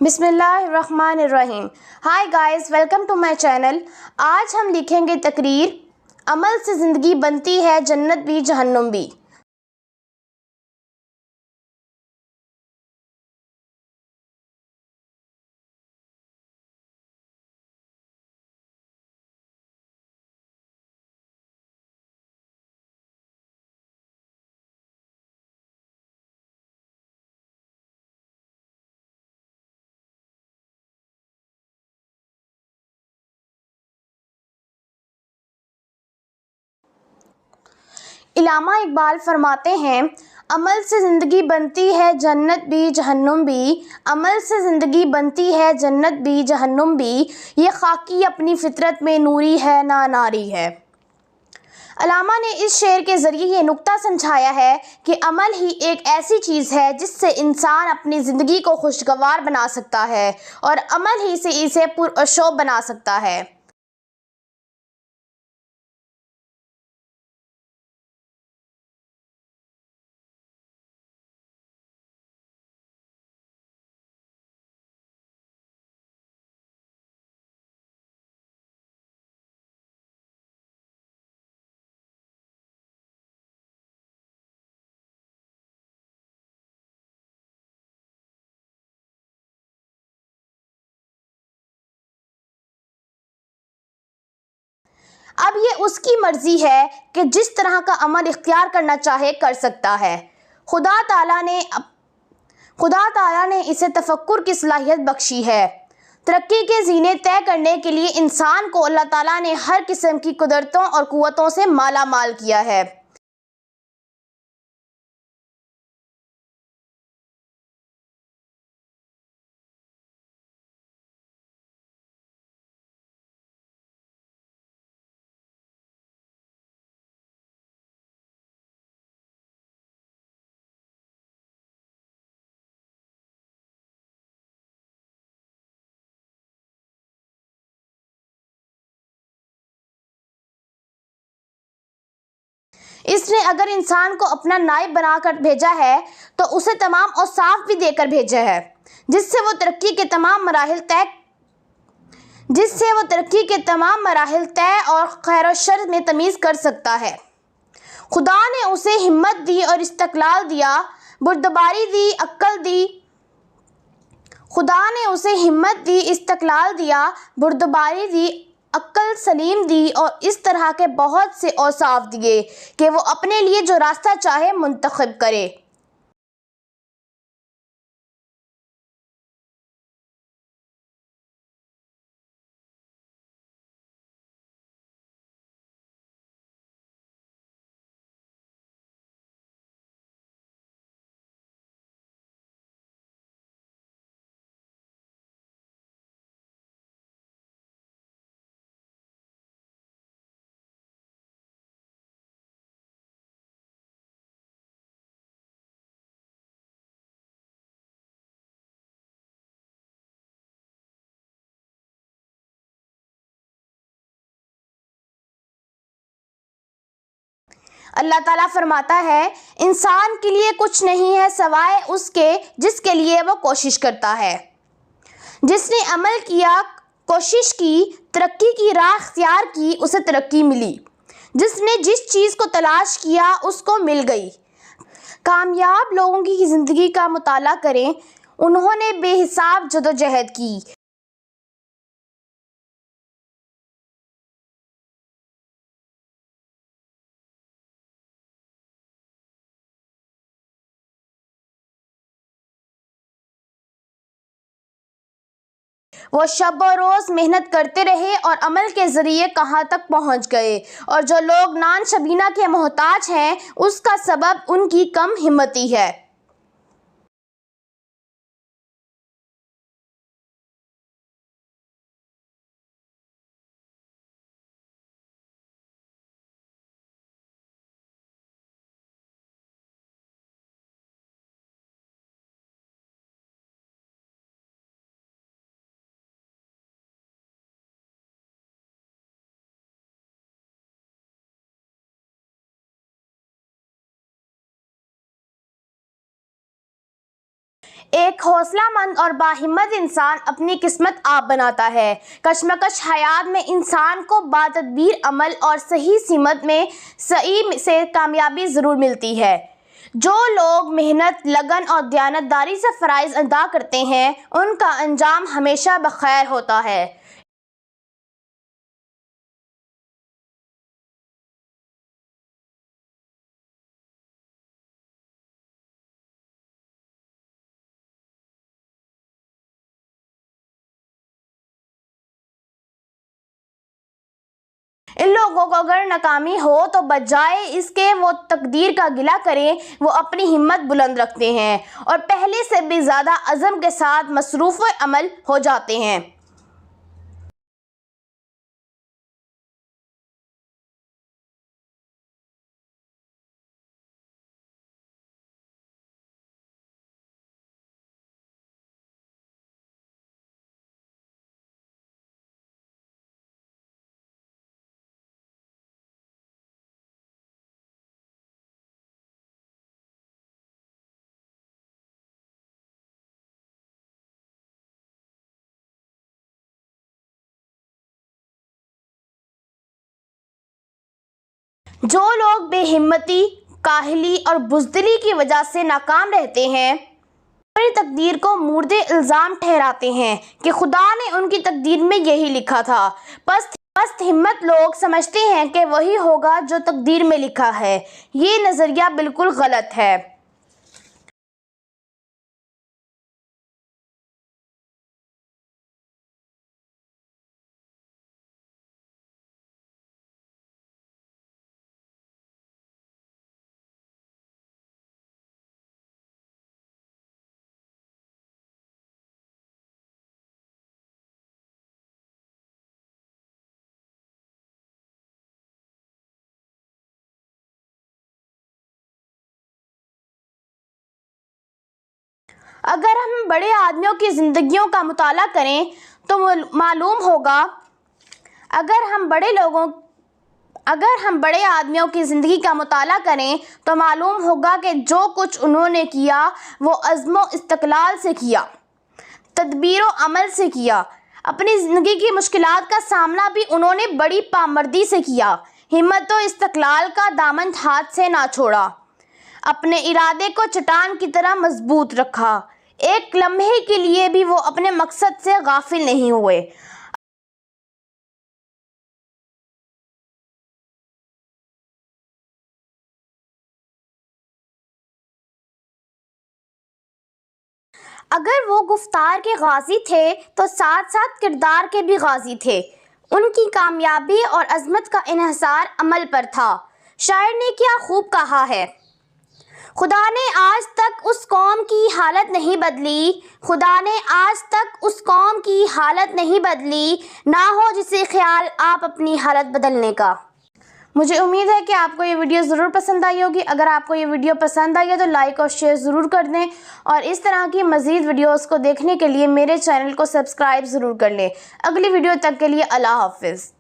بسم اللہ الرحمن الرحیم. Hi guys, welcome to my channel. آج ہم لکھیں گے تقریر عمل سے زندگی بنتی ہے جنت بھی جہنم بھی. علامہ اقبال فرماتے ہیں، عمل سے زندگی بنتی ہے جنت بھی جہنم بھی. عمل سے زندگی بنتی ہے جنت بھی جہنم بھی. یہ خاکی اپنی فطرت میں نوری ہے نہ ناری ہے. علامہ نے اس شعر کے ذریعے یہ نکتہ سمجھایا ہے کہ عمل ہی ایک ایسی چیز ہے جس سے انسان اپنی زندگی کو خوشگوار بنا سکتا ہے اور عمل ہی سے اسے پرشوب بنا سکتا ہے. اب یہ اس کی مرضی ہے کہ جس طرح کا عمل اختیار کرنا چاہے کر سکتا ہے. خدا تعالیٰ نے اسے تفکر کی صلاحیت بخشی ہے. ترقی کے زینے طے کرنے کے لیے انسان کو اللہ تعالیٰ نے ہر قسم کی قدرتوں اور قوتوں سے مالا مال کیا ہے. اس نے اگر انسان کو اپنا نائب بنا کر بھیجا ہے تو اسے تمام اوصاف بھی دے کر بھیجا ہے جس سے وہ ترقی کے تمام مراحل طے اور خیر و شر میں تمیز کر سکتا ہے. خدا نے اسے ہمت دی اور استقلال دیا، بردباری دی، عقل دی. خدا نے اسے ہمت دی، استقلال دیا، بردباری دی، عقل سلیم دی اور اس طرح کے بہت سے اوصاف دیے کہ وہ اپنے لیے جو راستہ چاہے منتخب کرے. اللہ تعالیٰ فرماتا ہے، انسان کے لیے کچھ نہیں ہے سوائے اس کے جس کے لیے وہ کوشش کرتا ہے. جس نے عمل کیا، کوشش کی، ترقی کی راہ اختیار کی، اسے ترقی ملی. جس نے جس چیز کو تلاش کیا اس کو مل گئی. کامیاب لوگوں کی زندگی کا مطالعہ کریں، انہوں نے بے حساب جدوجہد کی. وہ شب و روز محنت کرتے رہے اور عمل کے ذریعے کہاں تک پہنچ گئے. اور جو لوگ نان شبینہ کے محتاج ہیں اس کا سبب ان کی کم ہمتی ہے. ایک حوصلہ مند اور باہمت انسان اپنی قسمت آپ بناتا ہے۔ کشمکش حیات میں انسان کو باتدبیر عمل اور صحیح سمت میں سعی سے کامیابی ضرور ملتی ہے۔ جو لوگ محنت، لگن اور دیانتداری سے فرائض ادا کرتے ہیں ان کا انجام ہمیشہ بخیر ہوتا ہے۔ ان لوگوں کو اگر ناکامی ہو تو بجائے اس کے وہ تقدیر کا گلہ کریں، وہ اپنی ہمت بلند رکھتے ہیں اور پہلے سے بھی زیادہ عزم کے ساتھ مصروف عمل ہو جاتے ہیں۔ جو لوگ بے ہمتی، کاہلی اور بزدلی کی وجہ سے ناکام رہتے ہیں اپنی تقدیر کو مورد الزام ٹھہراتے ہیں کہ خدا نے ان کی تقدیر میں یہی لکھا تھا۔ پست ہمت لوگ سمجھتے ہیں کہ وہی ہوگا جو تقدیر میں لکھا ہے۔ یہ نظریہ بالکل غلط ہے۔ اگر ہم بڑے آدمیوں کی زندگیوں کا مطالعہ کریں تو معلوم ہوگا اگر ہم بڑے آدمیوں کی زندگی کا مطالعہ کریں تو معلوم ہوگا کہ جو کچھ انہوں نے کیا وہ عزم و استقلال سے کیا، تدبیر و عمل سے کیا۔ اپنی زندگی کی مشکلات کا سامنا بھی انہوں نے بڑی پامردی سے کیا، ہمت و استقلال کا دامن ہاتھ سے نہ چھوڑا، اپنے ارادے کو چٹان کی طرح مضبوط رکھا، ایک لمحے کے لیے بھی وہ اپنے مقصد سے غافل نہیں ہوئے۔ اگر وہ گفتار کے غازی تھے تو ساتھ ساتھ کردار کے بھی غازی تھے۔ ان کی کامیابی اور عظمت کا انحصار عمل پر تھا۔ شاعر نے کیا خوب کہا ہے، خدا نے آج تک اس قوم کی حالت نہیں بدلی، خدا نے آج تک اس قوم کی حالت نہیں بدلی، نہ ہو جسے خیال آپ اپنی حالت بدلنے کا۔ مجھے امید ہے کہ آپ کو یہ ویڈیو ضرور پسند آئی ہوگی۔ اگر آپ کو یہ ویڈیو پسند آئی ہے تو لائک اور شیئر ضرور کر دیں اور اس طرح کی مزید ویڈیوز کو دیکھنے کے لیے میرے چینل کو سبسکرائب ضرور کر لیں۔ اگلی ویڈیو تک کے لیے اللہ حافظ۔